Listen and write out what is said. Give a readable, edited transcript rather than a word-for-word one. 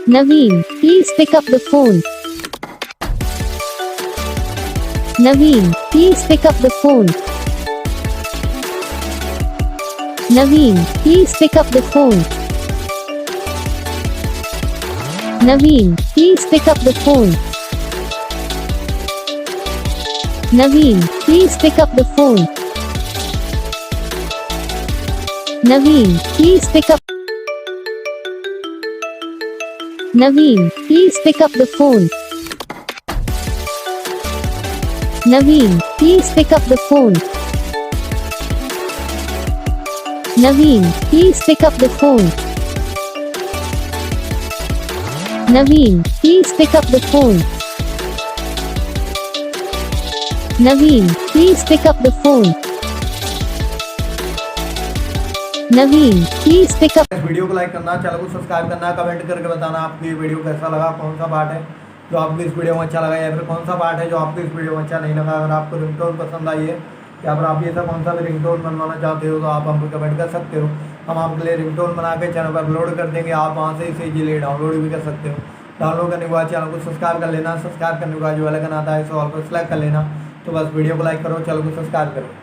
Naveen, please pick up the phone. Naveen, please pick up the phone. Naveen, please pick up the phone. Naveen, please pick up the phone. Naveen, please pick up the phone. Naveen, please pick up. Naveen, please pick up the phone. Naveen, please pick up the phone. Naveen, please pick up the phone. Naveen, please pick up the phone. Naveen, please pick up the phone. Naveen, please pick up. इस video को like करना, channel को subscribe करना, comment करके बताना आपको ये video कैसा लगा, कौन सा पार्ट है जो आपको इस वीडियो में अच्छा लगा या फिर कौन सा पार्ट है जो आपको इस वीडियो में अच्छा नहीं लगा। अगर आपको रिंगटोन पसंद आई है या फिर आप ये सब कौन सा भी रिंगटोन बनवाना चाहते हो तो आप हमको कमेंट कर सकते हो। हम आपके लिए रिंगटोन बना के चैनल पर अपलोड कर देंगे, आप वहाँ से इसे इजीली डाउनलोड भी कर सकते हो। डाउनलोड करने के बाद चैनल को सब्सक्राइब कर लेना, सब्सक्राइब करने के बाद जो वाला आता है सो ऑल को सिलेक्ट कर लेना। तो बस वीडियो को लाइक करो, चैनल को सब्सक्राइब करो।